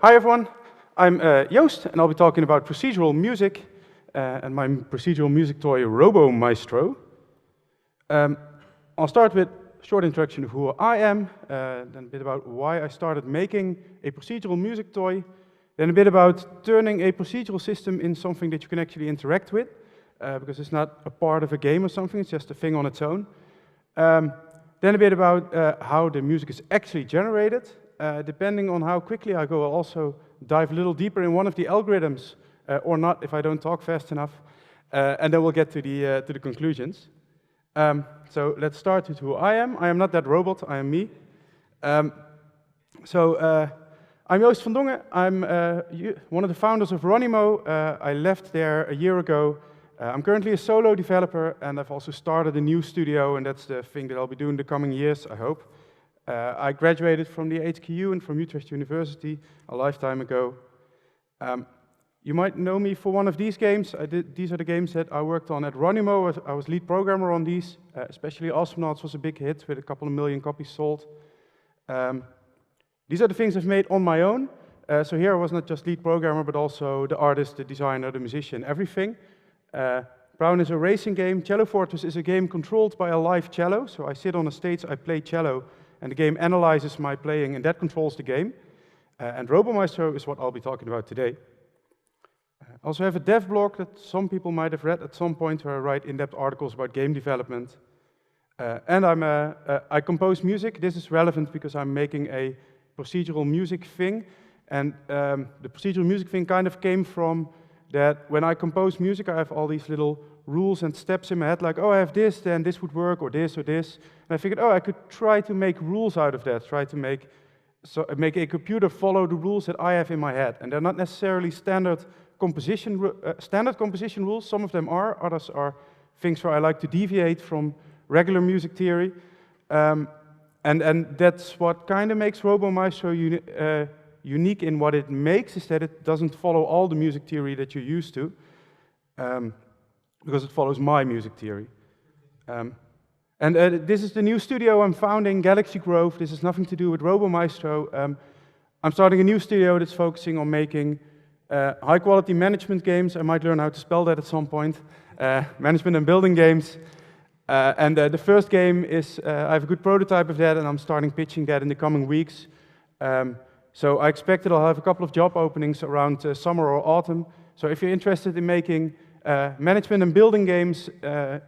Hi everyone, I'm Joost, and I'll be talking about procedural music and my procedural music toy, Robo Maestro. I'll start with a short introduction of who I am, then a bit about why I started making a procedural music toy, then a bit about turning a procedural system in something that you can actually interact with, because it's not a part of a game or something, it's just a thing on its own. Then a bit about how the music is actually generated. Depending on how quickly I go, I'll also dive a little deeper in one of the algorithms, or not if I don't talk fast enough, and then we'll get to the conclusions. So let's start with who I am. I am not that robot, I am me. I'm Joost van Dongen. I'm one of the founders of Ronimo. I left there a year ago. I'm currently a solo developer, and I've also started a new studio, and that's the thing that I'll be doing the coming years, I hope. I graduated from the HKU and from Utrecht University a lifetime ago. You might know me for one of these games. These are the games that I worked on at Ronimo. I was lead programmer on these, especially Astronauts was a big hit with a couple of million copies sold. These are the things I've made on my own. So here I was not just lead programmer, but also the artist, the designer, the musician, everything. Brown is a racing game. Cello Fortress is a game controlled by a live cello. So I sit on a stage, I play cello, and the game analyzes my playing, and that controls the game. And Robo Maestro is what I'll be talking about today. I also have a dev blog that some people might have read at some point, where I write in-depth articles about game development. And I compose music. This is relevant because I'm making a procedural music thing. And the procedural music thing kind of came from that when I compose music, I have all these little rules and steps in my head, like, oh, I have this, then this would work, or this, or this. And I figured, oh, I could try to make rules out of that, try to make a computer follow the rules that I have in my head. And they're not necessarily standard composition rules. Some of them are, others are things where I like to deviate from regular music theory. And that's what kind of makes Robo Maestro unique in what it makes, is that it doesn't follow all the music theory that you're used to, because it follows my music theory. This is the new studio I'm founding, Galaxy Grove. This has nothing to do with Robo Maestro. I'm starting a new studio that's focusing on making high-quality management games. I might learn how to spell that at some point. Management and building games. The first game is, I have a good prototype of that, and I'm starting pitching that in the coming weeks. So I expect that I'll have a couple of job openings around summer or autumn. So if you're interested in making management and building games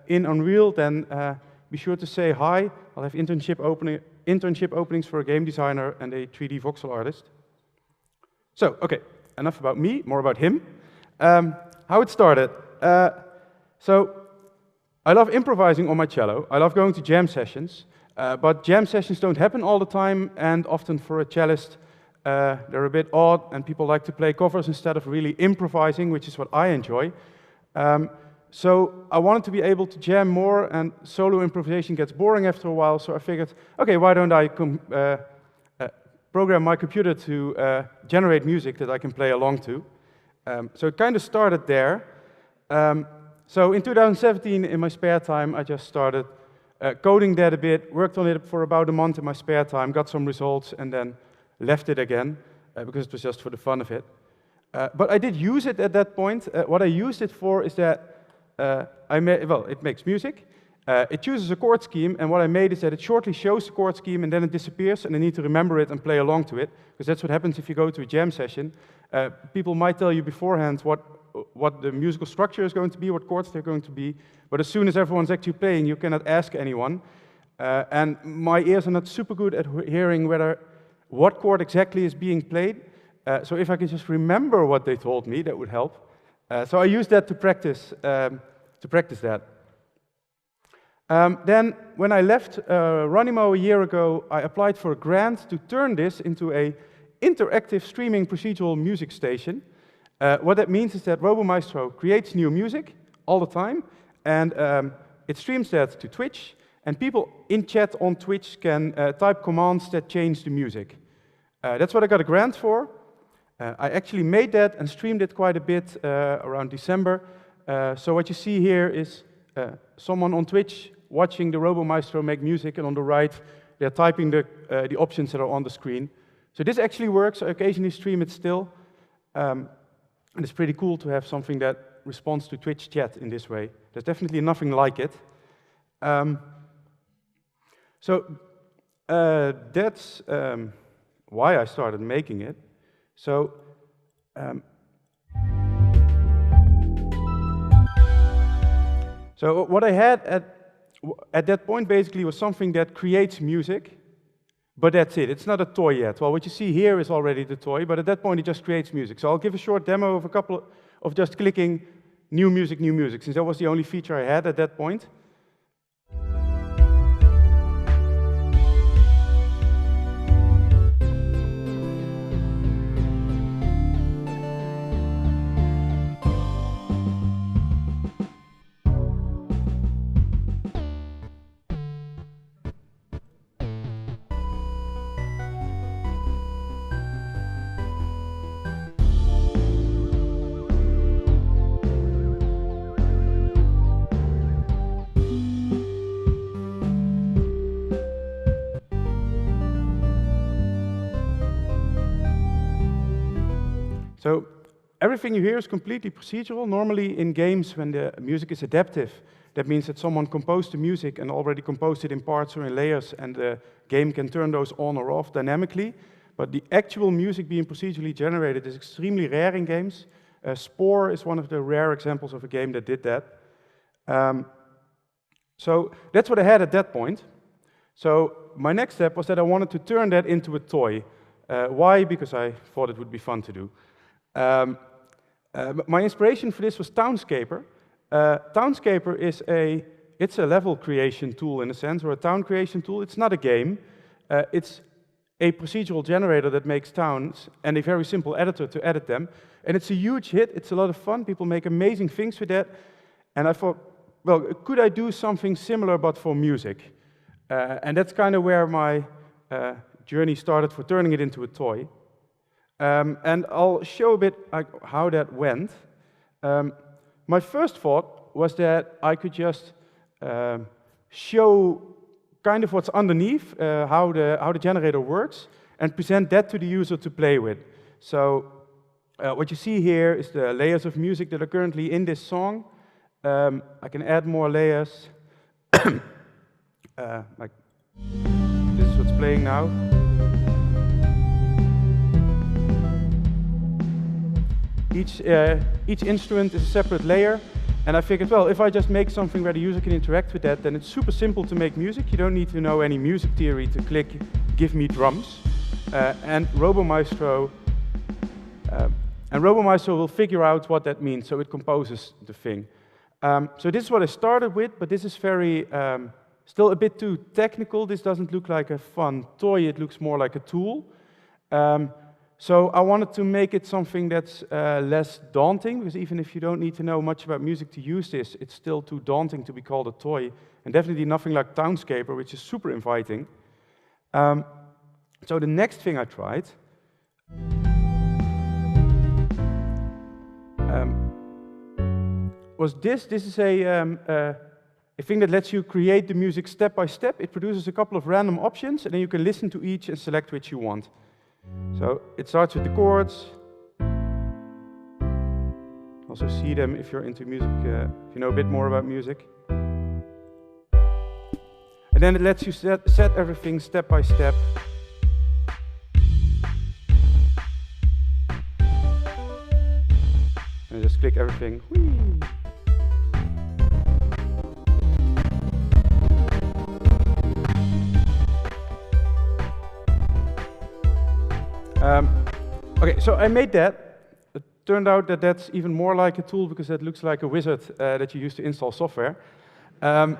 in Unreal, then be sure to say hi. I'll have internship openings for a game designer and a 3D voxel artist. So, okay, enough about me, more about him. How it started. So I love improvising on my cello. I love going to jam sessions, but jam sessions don't happen all the time, and often for a cellist, they're a bit odd, and people like to play covers instead of really improvising, which is what I enjoy. So I wanted to be able to jam more, and solo improvisation gets boring after a while, so I figured, okay, why don't I program my computer to generate music that I can play along to. So it kind of started there. So in 2017, in my spare time, I just started coding that a bit, worked on it for about a month in my spare time, got some results, and then left it again, because it was just for the fun of it. But I did use it at that point. What I used it for is that it makes music. It chooses a chord scheme, and what I made is that it shortly shows the chord scheme, and then it disappears, and I need to remember it and play along to it, because that's what happens if you go to a jam session. People might tell you beforehand what the musical structure is going to be, what chords they're going to be, but as soon as everyone's actually playing, you cannot ask anyone. And my ears are not super good at hearing what chord exactly is being played. So if I can just remember what they told me, that would help. So I used that to practice that. Then, when I left Ronimo a year ago, I applied for a grant to turn this into an interactive streaming procedural music station. What that means is that Robo Maestro creates new music all the time, and it streams that to Twitch, and people in chat on Twitch can type commands that change the music. That's what I got a grant for. I actually made that and streamed it quite a bit around December. So what you see here is someone on Twitch watching the Robo Maestro make music, and on the right, they're typing the options that are on the screen. So this actually works. I occasionally stream it still. And it's pretty cool to have something that responds to Twitch chat in this way. There's definitely nothing like it. That's why I started making it. So what I had at that point basically was something that creates music, but that's it. It's not a toy yet. Well, what you see here is already the toy, but at that point it just creates music. So I'll give a short demo of a couple of just clicking new music, since that was the only feature I had at that point. So everything you hear is completely procedural. Normally in games, when the music is adaptive, that means that someone composed the music and already composed it in parts or in layers, and the game can turn those on or off dynamically. But the actual music being procedurally generated is extremely rare in games. Spore is one of the rare examples of a game that did that. So that's what I had at that point. So my next step was that I wanted to turn that into a toy. Why? Because I thought it would be fun to do. My inspiration for this was Townscaper. Townscaper is a level creation tool in a sense, or a town creation tool. It's not a game. It's a procedural generator that makes towns and a very simple editor to edit them. And it's a huge hit. It's a lot of fun. People make amazing things with that. And I thought, well, could I do something similar but for music? And that's kind of where my journey started for turning it into a toy. And I'll show a bit how that went. My first thought was that I could just show kind of what's underneath, how the generator works, and present that to the user to play with. So what you see here is the layers of music that are currently in this song. I can add more layers. Like this is what's playing now. Each instrument is a separate layer, and I figured, well, if I just make something where the user can interact with that, then it's super simple to make music. You don't need to know any music theory to click, give me drums. And Robo Maestro will figure out what that means, so it composes the thing. So this is what I started with, but this is very, still a bit too technical. This doesn't look like a fun toy, it looks more like a tool. So I wanted to make it something that's less daunting, because even if you don't need to know much about music to use this, it's still too daunting to be called a toy, and definitely nothing like Townscaper, which is super inviting. So the next thing I tried was this. This is a thing that lets you create the music step by step. It produces a couple of random options, and then you can listen to each and select which you want. So it starts with the chords. Also see them if you're into music, if you know a bit more about music. And then it lets you set everything step by step. And just click everything. Whee! Okay, so I made that. It turned out that that's even more like a tool because that looks like a wizard that you use to install software. But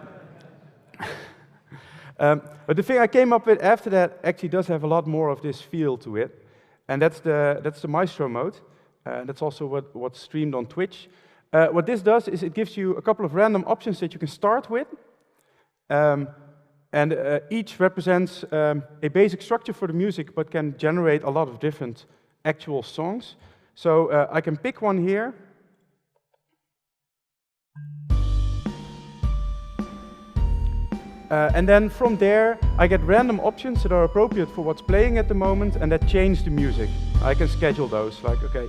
the thing I came up with after that actually does have a lot more of this feel to it, and that's the Maestro mode. That's also what's streamed on Twitch. What this does is it gives you a couple of random options that you can start with. And each represents a basic structure for the music, but can generate a lot of different actual songs. So I can pick one here. And then from there, I get random options that are appropriate for what's playing at the moment and that change the music. I can schedule those, like, okay,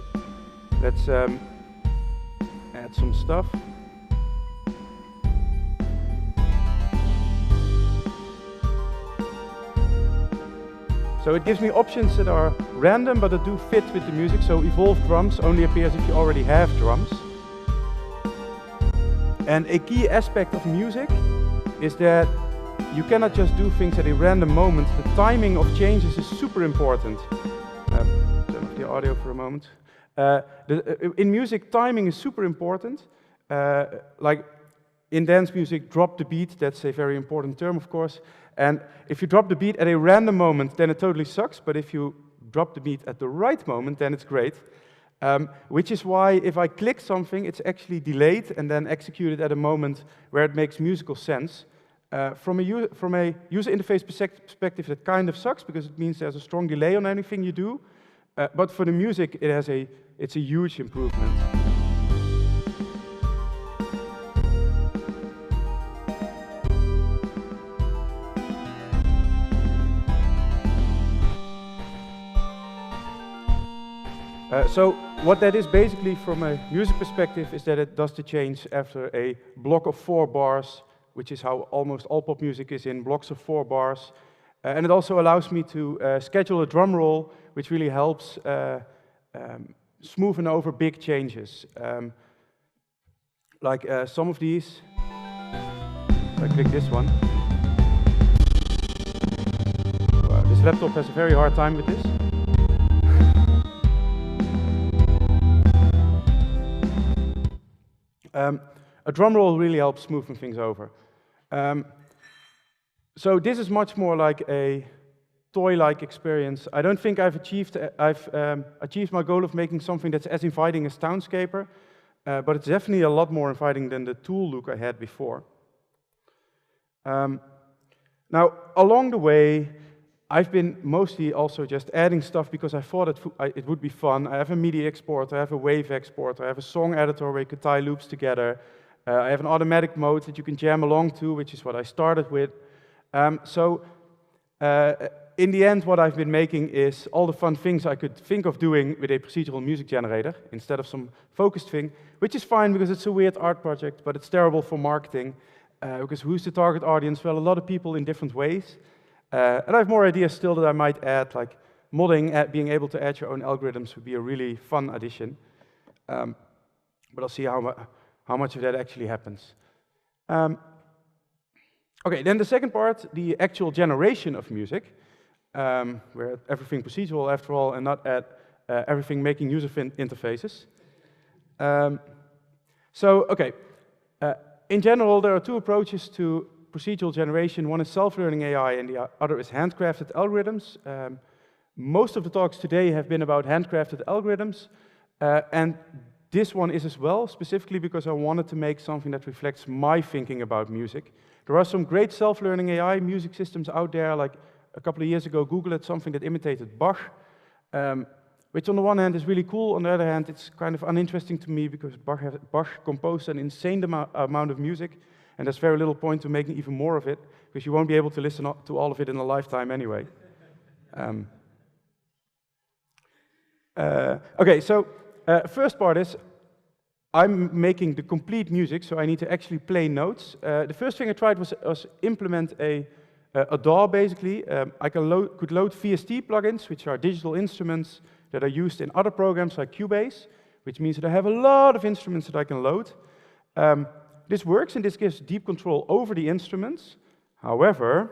let's add some stuff. So it gives me options that are random, but that do fit with the music. So evolve drums only appears if you already have drums. And a key aspect of music is that you cannot just do things at a random moment. The timing of changes is super important. Turn off the audio for a moment. In music, timing is super important. Like in dance music, drop the beat, that's a very important term, of course. And if you drop the beat at a random moment, then it totally sucks. But if you drop the beat at the right moment, then it's great. Which is why if I click something, it's actually delayed and then executed at a moment where it makes musical sense. From a user interface perspective, that kind of sucks because it means there's a strong delay on anything you do. But for the music, it's a huge improvement. So what that is basically from a music perspective is that it does the change after a block of 4 bars, which is how almost all pop music is in blocks of 4 bars. And it also allows me to schedule a drum roll, which really helps smoothen over big changes. Like some of these, if I click this one. Wow, this laptop has a very hard time with this. A drum roll really helps smoothen things over. So this is much more like a toy-like experience. I don't think I've achieved my goal of making something that's as inviting as Townscaper, but it's definitely a lot more inviting than the tool look I had before. Now, along the way, I've been mostly also just adding stuff because I thought it would be fun. I have a MIDI export, I have a wave export, I have a song editor where you can tie loops together. I have an automatic mode that you can jam along to, which is what I started with. In the end, what I've been making is all the fun things I could think of doing with a procedural music generator instead of some focused thing, which is fine because it's a weird art project, but it's terrible for marketing. Because who's the target audience? Well, a lot of people in different ways. And I have more ideas still that I might add, like modding, being able to add your own algorithms would be a really fun addition. But I'll see how much of that actually happens. Okay, then the second part, the actual generation of music, where everything procedural after all, and not at everything making user interfaces. In general, there are 2 approaches to procedural generation. One is self-learning AI, and the other is handcrafted algorithms. Most of the talks today have been about handcrafted algorithms, and this one is as well, specifically because I wanted to make something that reflects my thinking about music. There are some great self-learning AI music systems out there, like a couple of years ago, Google had something that imitated Bach, which on the one hand is really cool, on the other hand, it's kind of uninteresting to me because Bach composed an insane amount of music, and there's very little point to making even more of it, because you won't be able to listen to all of it in a lifetime anyway. First part is, I'm making the complete music, so I need to actually play notes. The first thing I tried was implement a DAW, basically. I could load VST plugins, which are digital instruments that are used in other programs like Cubase, which means that I have a lot of instruments that I can load. This works, and this gives deep control over the instruments. However,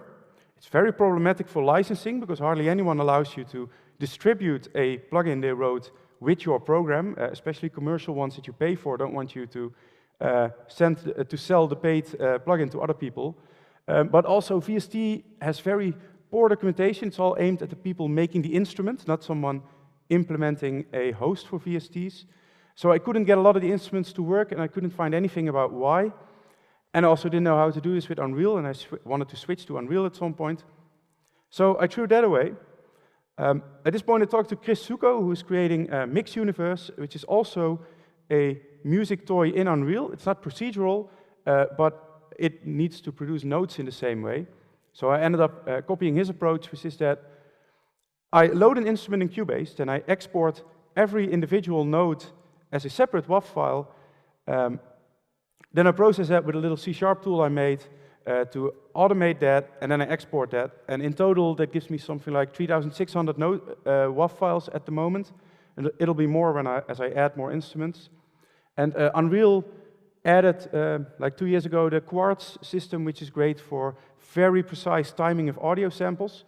it's very problematic for licensing, because hardly anyone allows you to distribute a plugin they wrote with your program, especially commercial ones that you pay for don't want you to sell the paid plugin to other people. But also VST has very poor documentation. It's all aimed at the people making the instrument, not someone implementing a host for VSTs. So I couldn't get a lot of the instruments to work, and I couldn't find anything about why. And I also didn't know how to do this with Unreal, and I wanted to switch to Unreal at some point. So I threw that away. At this point, I talked to Chris Suko, who is creating Mix Universe, which is also a music toy in Unreal. It's not procedural, but it needs to produce notes in the same way. So I ended up copying his approach, which is that I load an instrument in Cubase, then I export every individual note as a separate WAV file. Then I process that with a little C# tool I made to automate that, and then I export that. And in total, that gives me something like 3,600 WAV files at the moment. And it'll be more as I add more instruments. And Unreal added, like 2 years ago, the Quartz system, which is great for very precise timing of audio samples.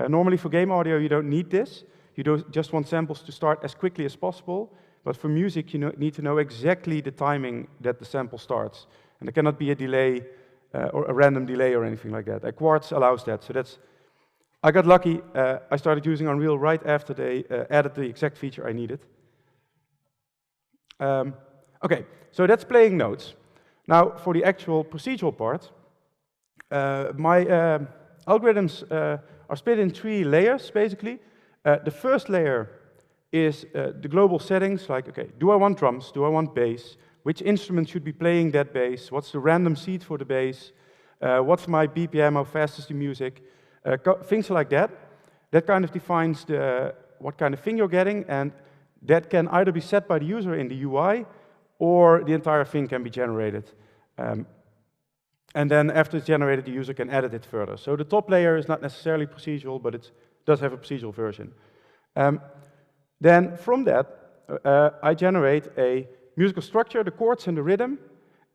Normally for game audio, you don't need this. You just want samples to start as quickly as possible. But for music, you need to know exactly the timing that the sample starts. And there cannot be a delay or a random delay or anything like that. Quartz allows that. So I got lucky. I started using Unreal right after they added the exact feature I needed. Okay, so that's playing notes. Now, for the actual procedural part, my algorithms are split in 3 layers, basically. The first layer is the global settings, like, okay, do I want drums? Do I want bass? Which instrument should be playing that bass? What's the random seed for the bass? What's my BPM? How fast is the music? Things like that. That kind of defines what kind of thing you're getting, and that can either be set by the user in the UI, or the entire thing can be generated. And then after it's generated, the user can edit it further. So the top layer is not necessarily procedural, but it does have a procedural version. Then from that, I generate a musical structure, the chords and the rhythm,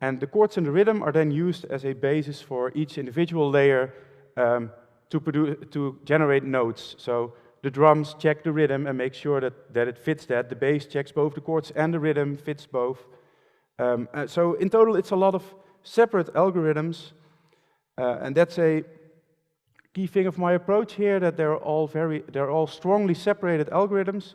and the chords and the rhythm are then used as a basis for each individual layer to generate notes. So the drums check the rhythm and make sure that it fits that. The bass checks both the chords and the rhythm, fits both. So in total, it's a lot of separate algorithms, and that's a key thing of my approach here, that they're all strongly separated algorithms,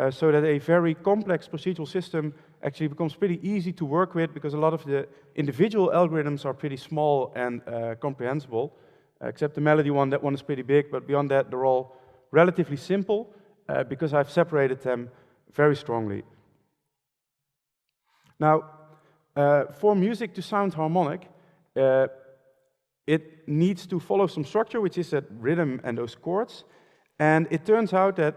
so that a very complex procedural system actually becomes pretty easy to work with, because a lot of the individual algorithms are pretty small and comprehensible, except the melody one. That one is pretty big, but beyond that, they're all relatively simple, because I've separated them very strongly. Now, for music to sound harmonic, it needs to follow some structure, which is that rhythm and those chords. And it turns out that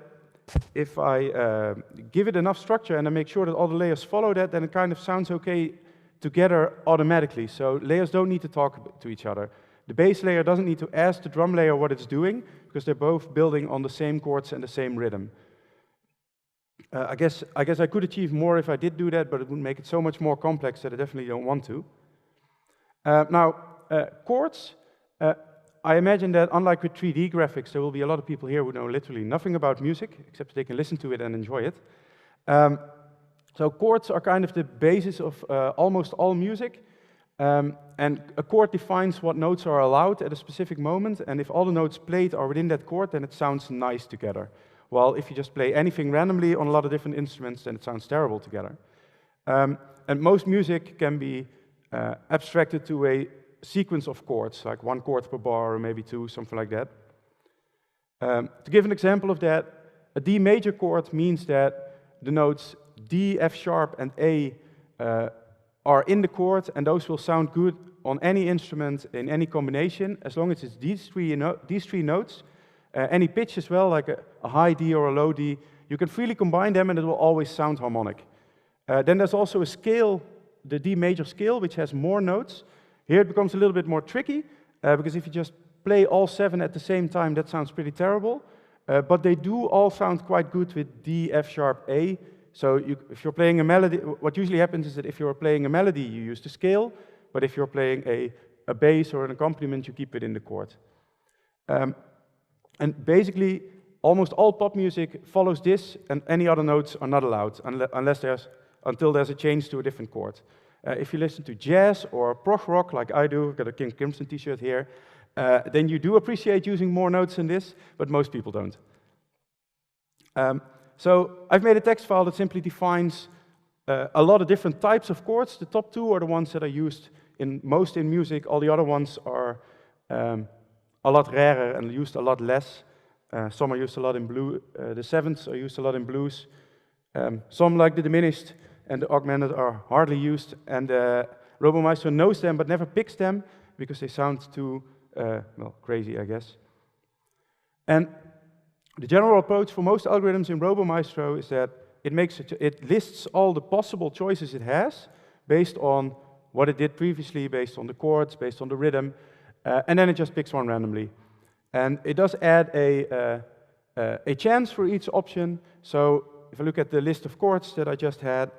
if I give it enough structure and I make sure that all the layers follow that, then it kind of sounds okay together automatically. So layers don't need to talk to each other. The bass layer doesn't need to ask the drum layer what it's doing, because they're both building on the same chords and the same rhythm. I guess I could achieve more if I did do that, but it would make it so much more complex that I definitely don't want to. Now, chords, I imagine that unlike with 3D graphics, there will be a lot of people here who know literally nothing about music, except they can listen to it and enjoy it. So chords are kind of the basis of almost all music. And a chord defines what notes are allowed at a specific moment, and if all the notes played are within that chord, then it sounds nice together. While if you just play anything randomly on a lot of different instruments, then it sounds terrible together. And most music can be abstracted to a sequence of chords, like 1 chord per bar, or maybe 2, something like that. To give an example of that, a D major chord means that the notes D, F sharp, and A are in the chord, and those will sound good on any instrument in any combination, as long as it's these three notes. Any pitch as well, like a high D or a low D, you can freely combine them and it will always sound harmonic. Then there's also a scale, the D major scale, which has more notes. Here it becomes a little bit more tricky, because if you just play all 7 at the same time, that sounds pretty terrible. But they do all sound quite good with D, F sharp, A. So if you're playing a melody, what usually happens is that if you're playing a melody, you use the scale, but if you're playing a bass or an accompaniment, you keep it in the chord. And basically, almost all pop music follows this, and any other notes are not allowed until there's a change to a different chord. If you listen to jazz or prog rock, like I do, I've got a King Crimson t-shirt here, then you do appreciate using more notes than this, but most people don't. So I've made a text file that simply defines a lot of different types of chords. The top 2 are the ones that are used most in music. All the other ones are a lot rarer and used a lot less. Some are used a lot in blues. The 7ths are used a lot in blues. Some, like the diminished and the augmented, are hardly used, and Robo Maestro knows them but never picks them. because they sound too, well, crazy, I guess. And the general approach for most algorithms in Robo Maestro is that it lists all the possible choices it has based on what it did previously, based on the chords, based on the rhythm, and then it just picks one randomly. And it does add a chance for each option. So if I look at the list of chords that I just had,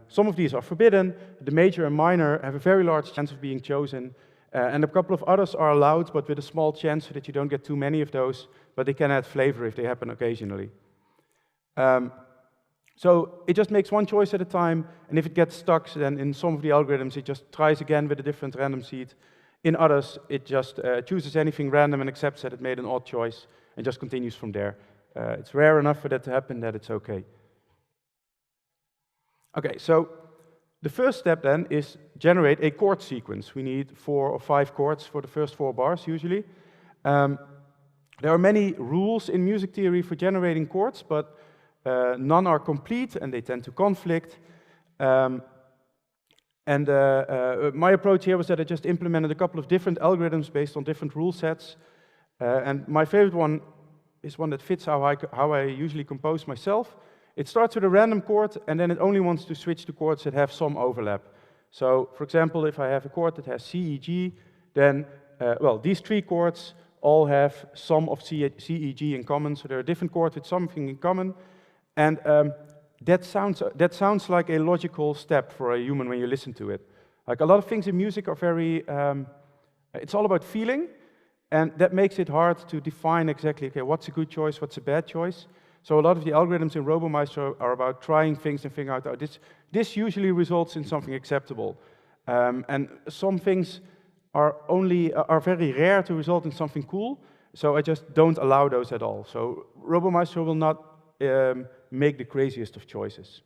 some of these are forbidden. The major and minor have a very large chance of being chosen. And a couple of others are allowed, but with a small chance so that you don't get too many of those, but they can add flavor if they happen occasionally. So it just makes one choice at a time, and if it gets stuck, then in some of the algorithms it just tries again with a different random seed. In others, it just chooses anything random and accepts that it made an odd choice, and just continues from there. It's rare enough for that to happen that it's okay. Okay, so the first step then is generate a chord sequence. We need 4 or 5 chords for the first 4 bars, usually. There are many rules in music theory for generating chords, but none are complete, and they tend to conflict. My approach here was that I just implemented a couple of different algorithms based on different rule sets. And my favorite one is one that fits how I usually compose myself. It starts with a random chord, and then it only wants to switch to chords that have some overlap. So, for example, if I have a chord that has C, E, G, then, well, these 3 chords all have some of C, E, G in common, so they're a different chord with something in common. And that sounds like a logical step for a human when you listen to it. Like, a lot of things in music are very, it's all about feeling, and that makes it hard to define exactly, okay, what's a good choice, what's a bad choice. So a lot of the algorithms in Robo Maestro are about trying things and figuring out, oh, this usually results in something acceptable. And some things are very rare to result in something cool, so I just don't allow those at all. So Robo Maestro will not make the craziest of choices.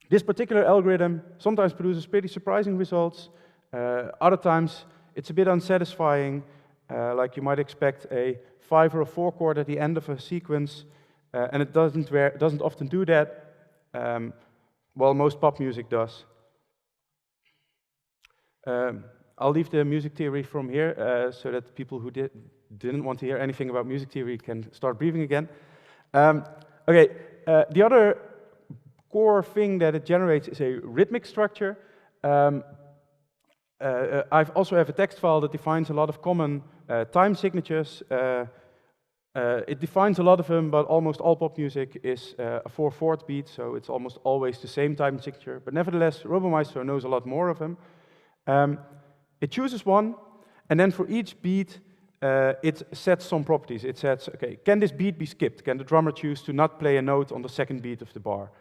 This particular algorithm sometimes produces pretty surprising results. Other times it's a bit unsatisfying, like you might expect a 5 or a 4 chord at the end of a sequence, and it doesn't often do that, while most pop music does. I'll leave the music theory from here, so that people who didn't want to hear anything about music theory can start breathing again. Okay, the other core thing that it generates is a rhythmic structure. I also have a text file that defines a lot of common time signatures. It defines a lot of them, but almost all pop music is a 4/4 beat, so it's almost always the same time signature. But nevertheless, Robo Maestro knows a lot more of them. It chooses one, and then for each beat, it sets some properties. It sets, okay, can this beat be skipped? Can the drummer choose to not play a note on the second beat of the bar?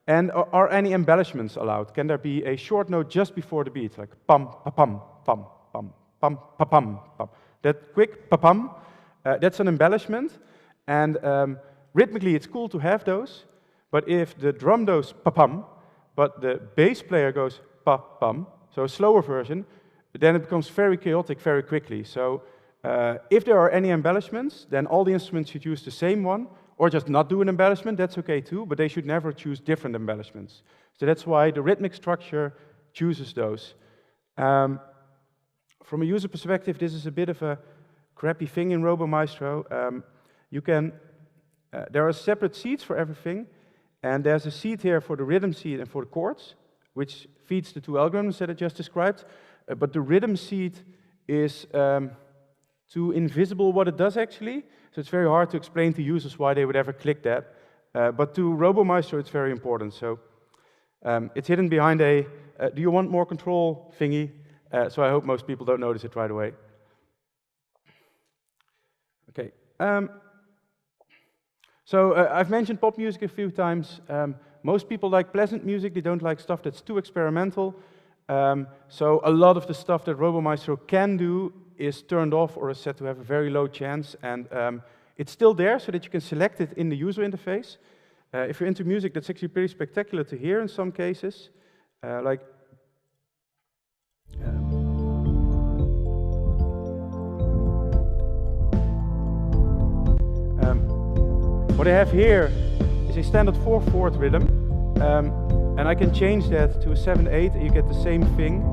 And are any embellishments allowed? Can there be a short note just before the beat, like pum, pa-pum, pum, pum, pum, pa-pum, pum? That quick pa-pum, that's an embellishment, and rhythmically it's cool to have those, but if the drum goes pa-pum, but the bass player goes pa-pum, so a slower version, then it becomes very chaotic very quickly. So if there are any embellishments, then all the instruments should use the same one, or just not do an embellishment, that's okay too, but they should never choose different embellishments. So that's why the rhythmic structure chooses those. From a user perspective, this is a bit of a crappy thing in Robo Maestro. There are separate seeds for everything, and there's a seed here for the rhythm seed and for the chords, which feeds the 2 algorithms that I just described. But the rhythm seed is too invisible what it does actually, so it's very hard to explain to users why they would ever click that. But to Robo Maestro, it's very important. So it's hidden behind a do you want more control thingy, so I hope most people don't notice it right away. Okay. So I've mentioned pop music a few times. Most people like pleasant music, they don't like stuff that's too experimental. So a lot of the stuff that Robo Maestro can do is turned off or is set to have a very low chance, and it's still there so that you can select it in the user interface. If you're into music, that's actually pretty spectacular to hear in some cases. What I have here is a standard 4/4 rhythm, and I can change that to a 7/8, and you get the same thing.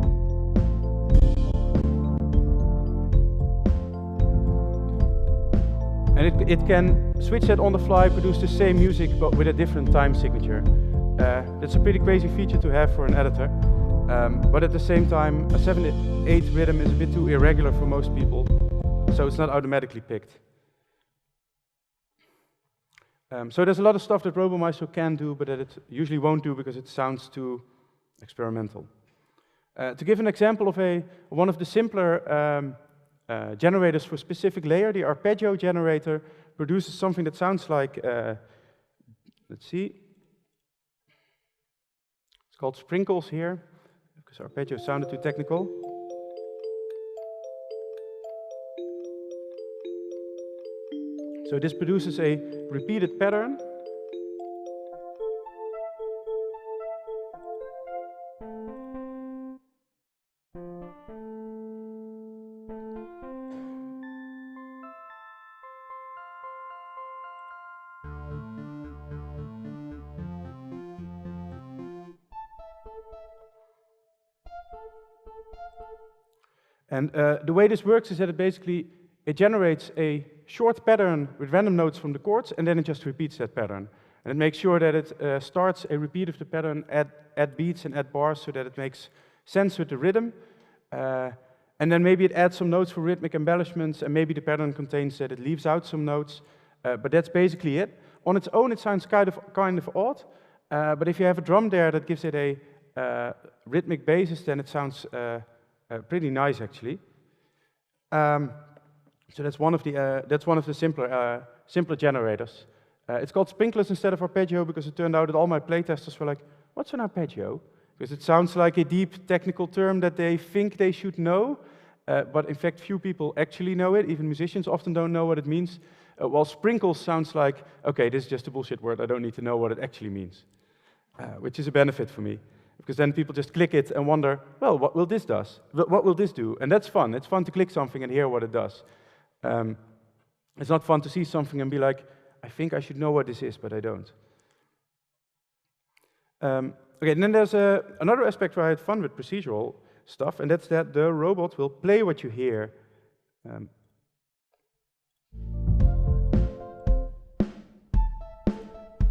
And it can switch that on the fly, produce the same music but with a different time signature. That's a pretty crazy feature to have for an editor. But at the same time, a 7/8 rhythm is a bit too irregular for most people, so it's not automatically picked. So there's a lot of stuff that Robo Maestro can do, but that it usually won't do because it sounds too experimental. To give an example of one of the simpler generators for a specific layer, the arpeggio generator produces something that sounds like, let's see, it's called sprinkles here, because arpeggio sounded too technical. So this produces a repeated pattern. And the way this works is that it generates a short pattern with random notes from the chords, and then it just repeats that pattern. And it makes sure that it starts a repeat of the pattern, add beats and add bars so that it makes sense with the rhythm. And then maybe it adds some notes for rhythmic embellishments, and maybe the pattern contains that it leaves out some notes. But that's basically it. On its own, it sounds kind of odd. But if you have a drum there that gives it a rhythmic basis, then it sounds pretty nice, actually. So that's one of the simpler generators. It's called sprinklers instead of arpeggio because it turned out that all my playtesters were like, "What's an arpeggio?" Because it sounds like a deep technical term that they think they should know, but in fact, few people actually know it. Even musicians often don't know what it means. While sprinkles sounds like, okay, this is just a bullshit word. I don't need to know what it actually means, which is a benefit for me. Because then people just click it and wonder, well, what will this do? What will this do? And that's fun. It's fun to click something and hear what it does. It's not fun to see something and be like, I think I should know what this is, but I don't. Okay, and then there's another aspect where I had fun with procedural stuff, and that's that the robot will play what you hear.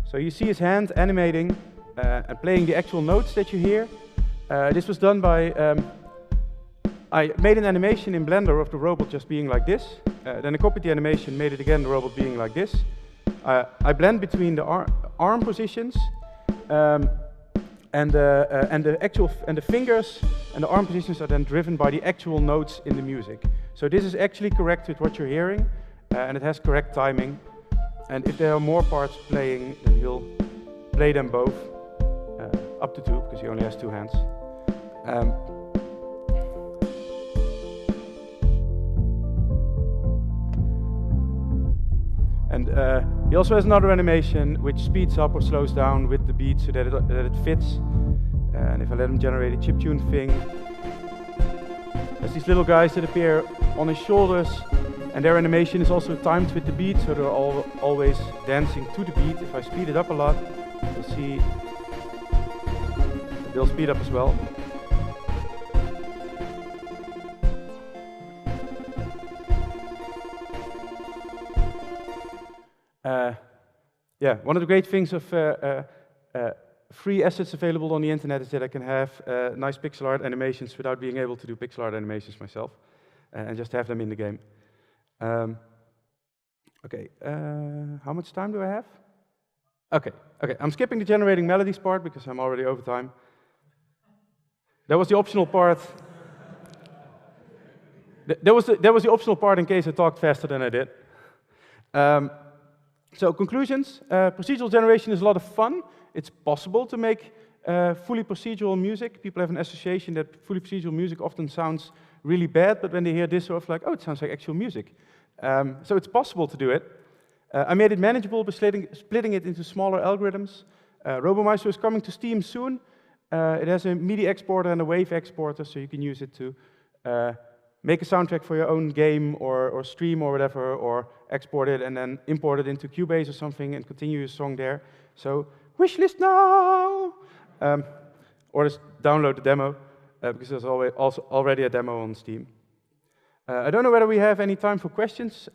So you see his hand animating and playing the actual notes that you hear. This was done by, I made an animation in Blender of the robot just being like this. Then I copied the animation, made it again, the robot being like this. I blend between the arm positions and the fingers and the arm positions are then driven by the actual notes in the music. So this is actually correct with what you're hearing, and it has correct timing. And if there are more parts playing, then he'll play them both, up to 2, because he only has 2 hands. And he also has another animation which speeds up or slows down with the beat so that it fits. And if I let him generate a chiptune thing, there's these little guys that appear on his shoulders, and their animation is also timed with the beat, so they're always dancing to the beat. If I speed it up a lot, you'll see they'll speed up as well. Yeah, one of the great things of free assets available on the internet is that I can have nice pixel art animations without being able to do pixel art animations myself, and just have them in the game. Okay, how much time do I have? Okay, I'm skipping the generating melodies part because I'm already over time. That was the optional part. That was the optional part in case I talked faster than I did. So conclusions, procedural generation is a lot of fun. It's possible to make fully procedural music. People have an association that fully procedural music often sounds really bad, but when they hear this, sort of like, oh, it sounds like actual music. So it's possible to do it. I made it manageable by splitting it into smaller algorithms. Robo Maestro is coming to Steam soon. It has a MIDI exporter and a wave exporter, so you can use it to make a soundtrack for your own game or stream or whatever, or export it and then import it into Cubase or something and continue your song there. So wishlist now! Or just download the demo, because there's already a demo on Steam. I don't know whether we have any time for questions.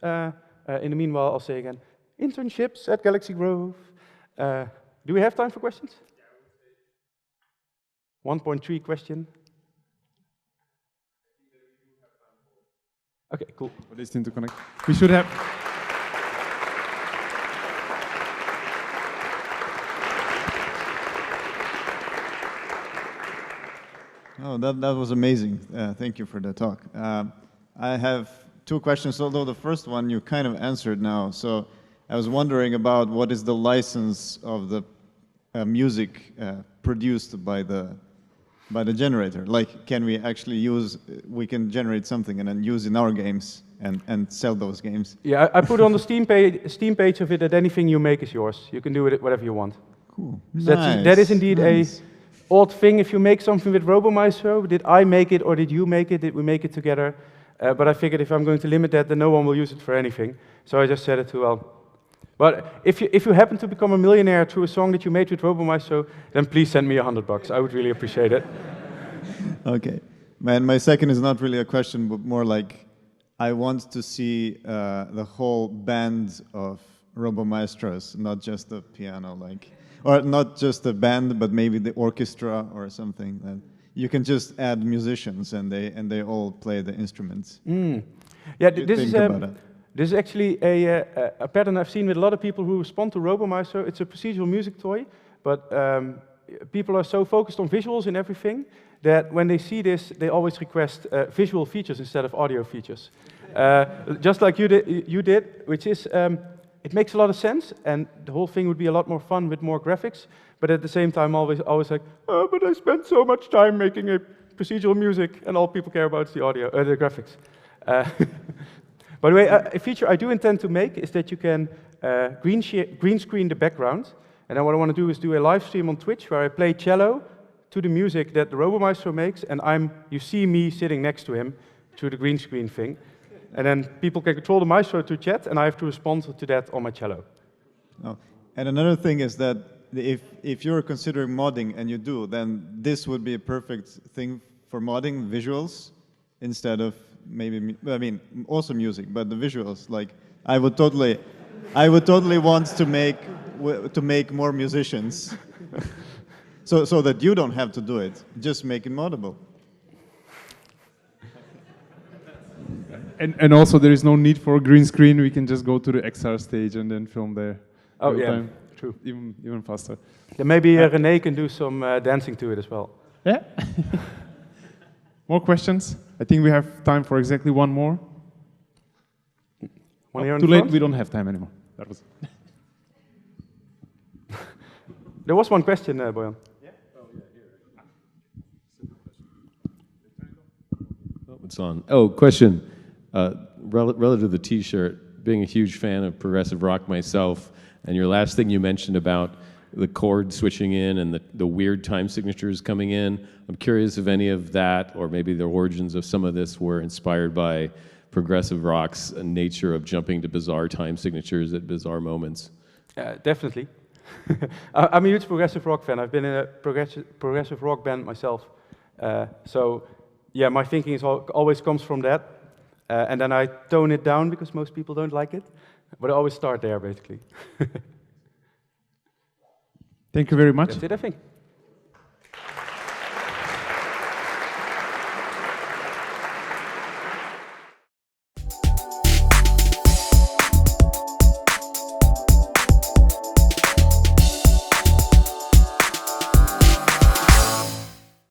In the meanwhile, I'll say again, internships at Galaxy Grove. Do we have time for questions? 1.3 question. Okay, cool. For this team to connect. We should have. Oh, that was amazing. Thank you for the talk. I have two questions, although the first one you kind of answered now. So I was wondering about what is the license of the music produced by the generator? Like, can we actually we can generate something and then use in our games and sell those games? Yeah, I put on the Steam page of it that anything you make is yours. You can do with it whatever you want. Cool. So that is indeed nice. a odd thing. If you make something with Robo Maestro, did I make it or did you make it? Did we make it together? But I figured if I'm going to limit that, then no one will use it for anything. So I just said it well. But if you happen to become a millionaire through a song that you made with Robo Maestro, then please send me $100. I would really appreciate it. Okay. My second is not really a question, but more like I want to see the whole band of Robo Maestros, not just the piano, or not just the band, but maybe the orchestra or something. That you can just add musicians and they all play the instruments. Yeah, this is actually a pattern I've seen with a lot of people who respond to Robo Maestro. It's a procedural music toy, but people are so focused on visuals and everything that when they see this, they always request visual features instead of audio features. Just like you did, which is, it makes a lot of sense, and the whole thing would be a lot more fun with more graphics, but at the same time, always like, oh, but I spent so much time making a procedural music, and all people care about is the audio, the graphics. By the way, a feature I do intend to make is that you can green screen the background, and then what I want to do is do a live stream on Twitch where I play cello to the music that the Robo Maestro makes, and you see me sitting next to him through the green screen thing. And then people can control the Maestro to chat, and I have to respond to that on my cello. Oh. And another thing is that if you're considering modding, and you do, then this would be a perfect thing for modding visuals instead of maybe, I mean, also music, but the visuals. Like, I would totally want to make more musicians, so that you don't have to do it. Just make it moddable. And also, there is no need for a green screen. We can just go to the XR stage and then film there. Oh yeah, time. true. Even faster. Yeah, maybe René can do some dancing to it as well. Yeah. More questions? I think we have time for exactly one more. One here in too late. front? We don't have time anymore. That was. There was one question, Bojan. Yeah? Oh, yeah, here. Oh, it's on. Oh, question. Relative to the T-shirt, being a huge fan of progressive rock myself, and your last thing you mentioned about the chord switching in and the weird time signatures coming in, I'm curious if any of that, or maybe the origins of some of this, were inspired by progressive rock's nature of jumping to bizarre time signatures at bizarre moments. Definitely. I'm a huge progressive rock fan. I've been in a progressive rock band myself. So, yeah, my thinking always comes from that. And then I tone it down because most people don't like it. But I always start there, basically. Thank you very much. That's it, I think.